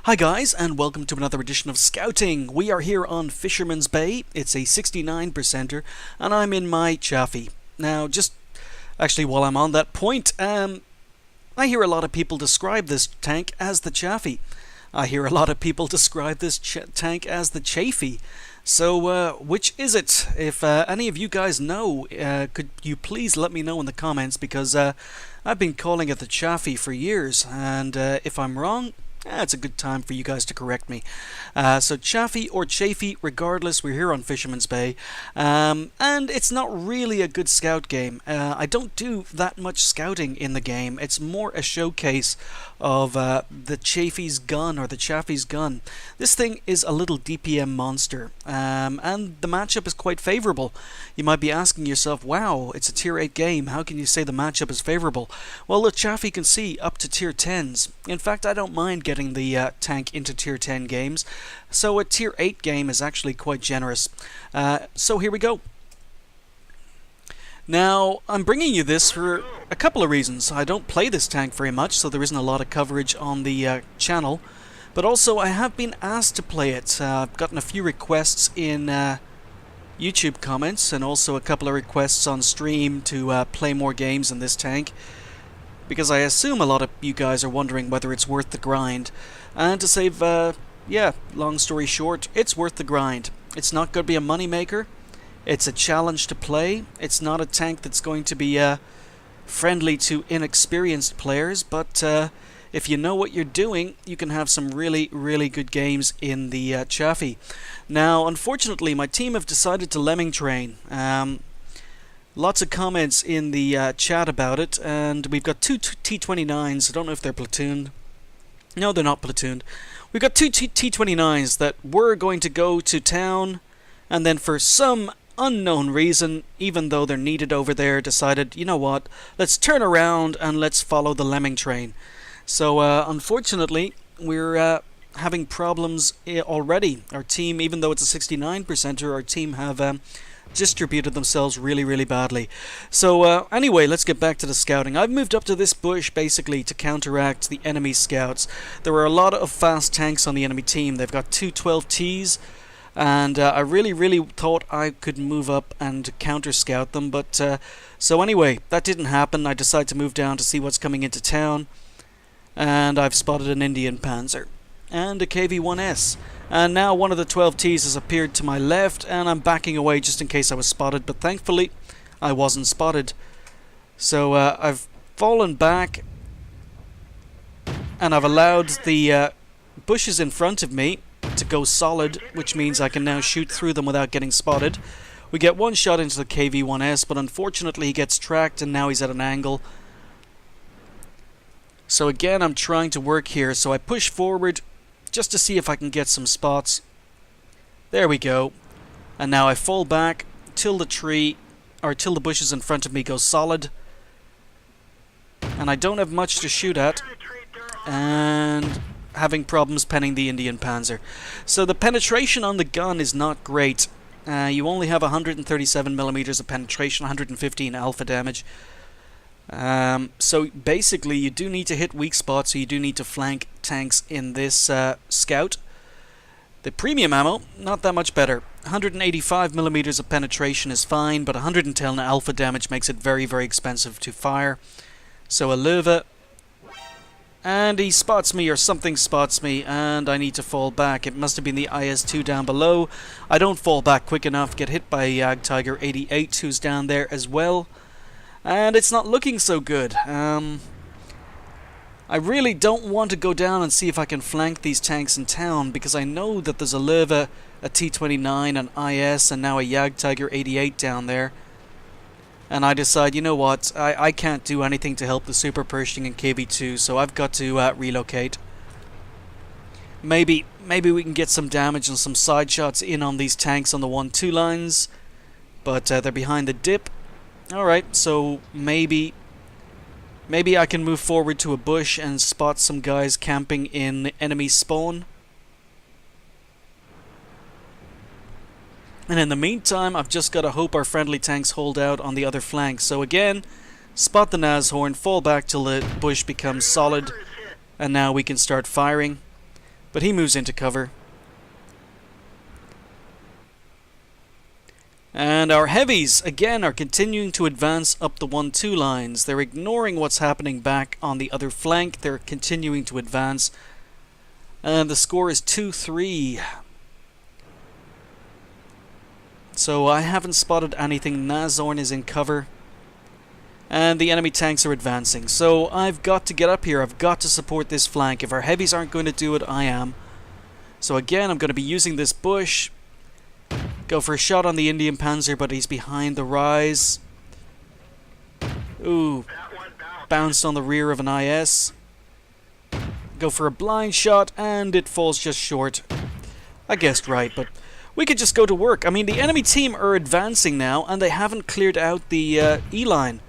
Hi guys, and welcome to another edition of Scouting. We are here on Fisherman's Bay. It's a 69%er, and I'm in my Chaffee. Now, just actually while I'm on that point, I hear a lot of people describe this tank as the Chaffee. I hear a lot of people describe this tank as the Chaffee. So, which is it? If any of you guys know, could you please let me know in the comments, because I've been calling it the Chaffee for years, and if I'm wrong, it's a good time for you guys to correct me. So Chaffee or Chaffee, regardless, we're here on Fisherman's Bay. And it's not really a good scout game. I don't do that much scouting in the game. It's more a showcase of the Chaffee's gun, or the Chaffee's gun. This thing is a little DPM monster. And the matchup is quite favourable. You might be asking yourself, wow, it's a tier 8 game. How can you say the matchup is favourable? Well, the Chaffee can see up to tier 10s. In fact, I don't mind getting the tank into tier 10 games, so a tier 8 game is actually quite generous. So here we go. Now, I'm bringing you this for a couple of reasons. I don't play this tank very much, so there isn't a lot of coverage on the channel, but also I have been asked to play it. I've gotten a few requests in YouTube comments, and also a couple of requests on stream to play more games in this tank, because I assume a lot of you guys are wondering whether it's worth the grind. And to save, long story short, it's worth the grind. It's not going to be a money maker. It's a challenge to play. It's not a tank that's going to be friendly to inexperienced players, but if you know what you're doing, you can have some really, really good games in the Chaffee. Now, unfortunately, my team have decided to lemming train. Lots of comments in the chat about it, and we've got two T-29s. I don't know if they're platooned. No, they're not platooned. We've got two T-29s that were going to go to town, and then for some unknown reason, even though they're needed over there, decided, you know what, let's turn around and let's follow the lemming train. So, unfortunately, we're having problems already. Our team, even though it's a 69%er, our team have distributed themselves really, really badly. So anyway, let's get back to the scouting. I've moved up to this bush basically to counteract the enemy scouts. There were a lot of fast tanks on the enemy team. They've got two 12Ts, and I really thought I could move up and counter scout them, but so anyway, that didn't happen. I decided to move down to see what's coming into town, and I've spotted an Indian Panzer and a KV-1S. And now one of the 12Ts has appeared to my left, and I'm backing away just in case I was spotted, but thankfully I wasn't spotted. So I've fallen back, and I've allowed the bushes in front of me to go solid, which means I can now shoot through them without getting spotted. We get one shot into the KV-1S, but unfortunately he gets tracked, and now he's at an angle. So again, I'm trying to work here, so I push forward just to see if I can get some spots. There we go. And now I fall back till the tree, or till the bushes in front of me go solid. And I don't have much to shoot at, and having problems penning the Indian Panzer. So the penetration on the gun is not great. You only have 137mm of penetration, 115 alpha damage. So basically you do need to hit weak spots, so you do need to flank tanks in this scout. The premium ammo, not that much better. 185mm of penetration is fine, but 110 alpha damage makes it very, very expensive to fire. So a Löwe, and he spots me, or something spots me, and I need to fall back. It must have been the IS-2 down below. I don't fall back quick enough, get hit by Jagdtiger 88, who's down there as well. And it's not looking so good. I really don't want to go down and see if I can flank these tanks in town, because I know that there's a Löwe, a T-29, an IS, and now a Jagdtiger 88 down there. And I decide, you know what, I can't do anything to help the Super Pershing and KV-2, so I've got to relocate. Maybe we can get some damage and some side shots in on these tanks on the 1-2 lines, but they're behind the dip. Alright, so maybe I can move forward to a bush and spot some guys camping in enemy spawn. And in the meantime, I've just got to hope our friendly tanks hold out on the other flank. So again, spot the Nashorn, fall back till the bush becomes solid, and now we can start firing. But he moves into cover. And our heavies, again, are continuing to advance up the 1-2 lines. They're ignoring what's happening back on the other flank. They're continuing to advance. And the score is 2-3. So I haven't spotted anything. Nazorn is in cover. And the enemy tanks are advancing. So I've got to get up here. I've got to support this flank. If our heavies aren't going to do it, I am. So again, I'm going to be using this bush. Go for a shot on the Indian Panzer, but he's behind the rise. Ooh. Bounced on the rear of an IS. Go for a blind shot, and it falls just short. I guessed right, but we could just go to work. I mean, the enemy team are advancing now, and they haven't cleared out the E-line.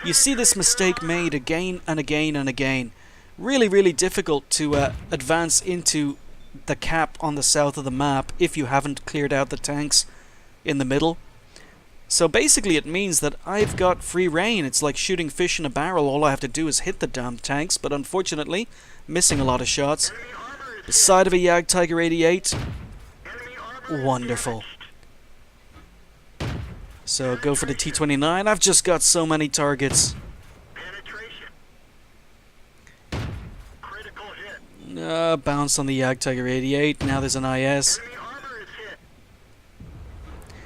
You see this mistake made again and again and again. Really, really difficult to advance into the cap on the south of the map if you haven't cleared out the tanks in the middle. So basically it means that I've got free reign. It's like shooting fish in a barrel. All I have to do is hit the damn tanks, but unfortunately missing a lot of shots. The side of a Jagdtiger 88. Wonderful. So go for the T-29. I've just got so many targets. Bounce on the Jagdtiger 88. Now there's an IS.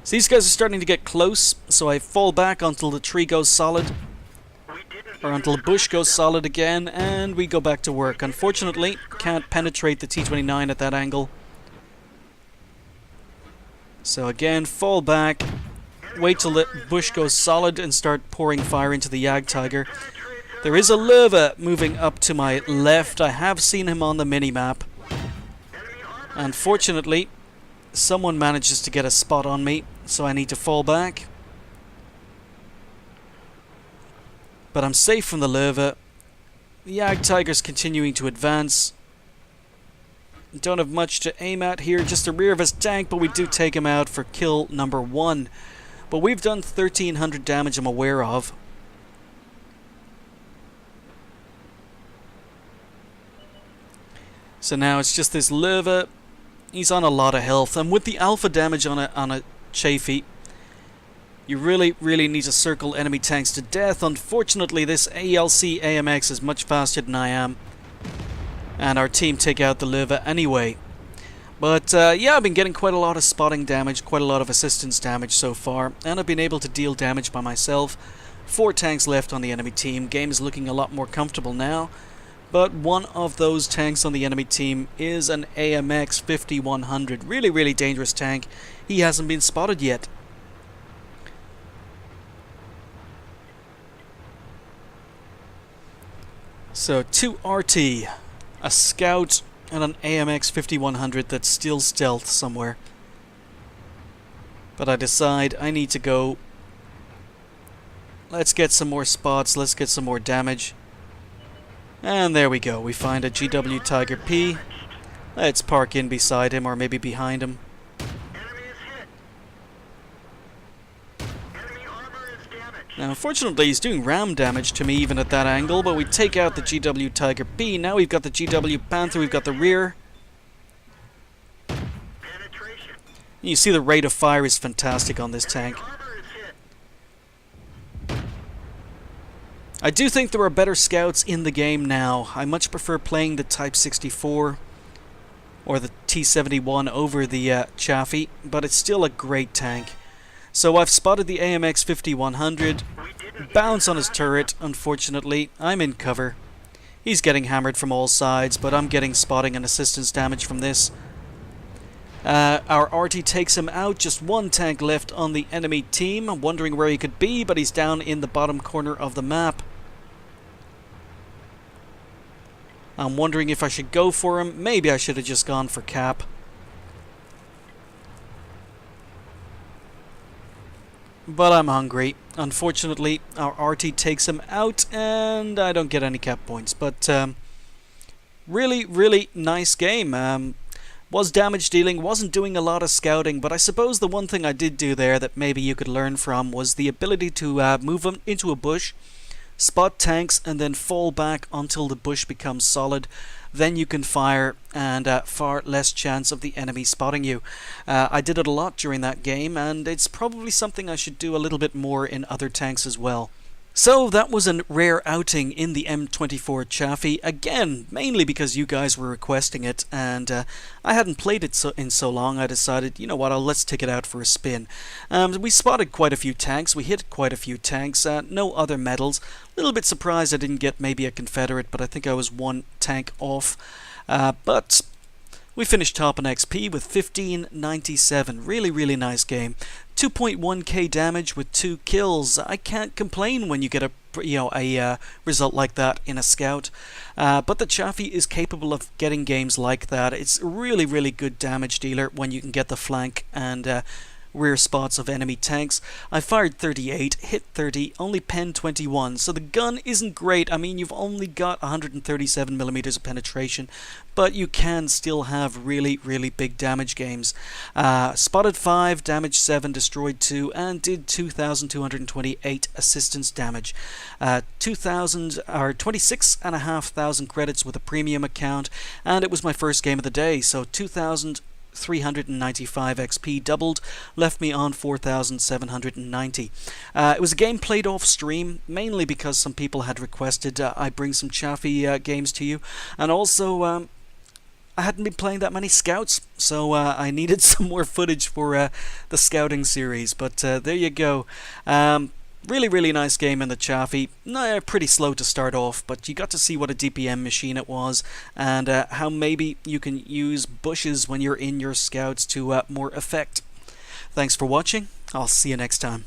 So these guys are starting to get close, so I fall back until the tree goes solid. Or until the bush goes solid again, and we go back to work. Unfortunately, can't penetrate the T-29 at that angle. So again, fall back. Wait till the bush goes solid and start pouring fire into the Jagdtiger. There is a Löwe moving up to my left. I have seen him on the mini-map. Unfortunately, someone manages to get a spot on me, so I need to fall back. But I'm safe from the Löwe. The Jagdtiger's continuing to advance. Don't have much to aim at here, just the rear of his tank, but we do take him out for kill number 1. But we've done 1,300 damage I'm aware of. So now it's just this Löwe. He's on a lot of health, and with the alpha damage on a Chaffee, you really need to circle enemy tanks to death. Unfortunately, this ALC AMX is much faster than I am, and our team take out the Löwe anyway. But yeah, I've been getting quite a lot of spotting damage, quite a lot of assistance damage so far, and I've been able to deal damage by myself. 4 tanks left on the enemy team. Game is looking a lot more comfortable now. But one of those tanks on the enemy team is an AMX 5100. Really dangerous tank. He hasn't been spotted yet. So 2 RT, a scout, and an AMX 5100 that's still stealth somewhere. But I decide I need to go. Let's get some more spots, let's get some more damage. And there we go, we find a GW Tiger P. Let's park in beside him, or maybe behind him. Now unfortunately he's doing ram damage to me even at that angle, but we take out the GW Tiger P. Now we've got the GW Panther, we've got the rear. You see the rate of fire is fantastic on this tank. I do think there are better scouts in the game now. I much prefer playing the Type 64 or the T-71 over the Chaffee, but it's still a great tank. So I've spotted the AMX 5100, bounce on his turret. Unfortunately, I'm in cover. He's getting hammered from all sides, but I'm getting spotting and assistance damage from this. Our RT takes him out, just 1 tank left on the enemy team. I'm wondering where he could be, but he's down in the bottom corner of the map. I'm wondering if I should go for him. Maybe I should have just gone for cap. But I'm hungry. Unfortunately, our RT takes him out, and I don't get any cap points. But really nice game. Was damage dealing, wasn't doing a lot of scouting, but I suppose the one thing I did do there that maybe you could learn from was the ability to move into a bush, spot tanks and then fall back until the bush becomes solid. Then you can fire, and far less chance of the enemy spotting you. I did it a lot during that game, and it's probably something I should do a little bit more in other tanks as well. So that was a rare outing in the M24 Chaffee, again, mainly because you guys were requesting it, and I hadn't played it in so long. I decided, you know what, let's take it out for a spin. We spotted quite a few tanks, we hit quite a few tanks, no other medals. A little bit surprised I didn't get maybe a Confederate, but I think I was one tank off. But we finished top in XP with 1597. Really nice game. 2.1k damage with 2 kills. I can't complain when you get a result like that in a scout. But the Chaffee is capable of getting games like that. It's a really good damage dealer when you can get the flank and rear spots of enemy tanks. I fired 38, hit 30, only pen 21, so the gun isn't great. I mean, you've only got 137mm of penetration, but you can still have really big damage games. Spotted 5, damaged 7, destroyed 2, and did 2,228 assistance damage. 26,500 credits with a premium account, and it was my first game of the day, so 2,395 XP doubled, left me on 4,790. It was a game played off stream, mainly because some people had requested I bring some Chaffee games to you, and also I hadn't been playing that many scouts, so I needed some more footage for the scouting series, but there you go. Really nice game in the Chaffee. Pretty slow to start off, but you got to see what a DPM machine it was, and how maybe you can use bushes when you're in your scouts to more effect. Thanks for watching. I'll see you next time.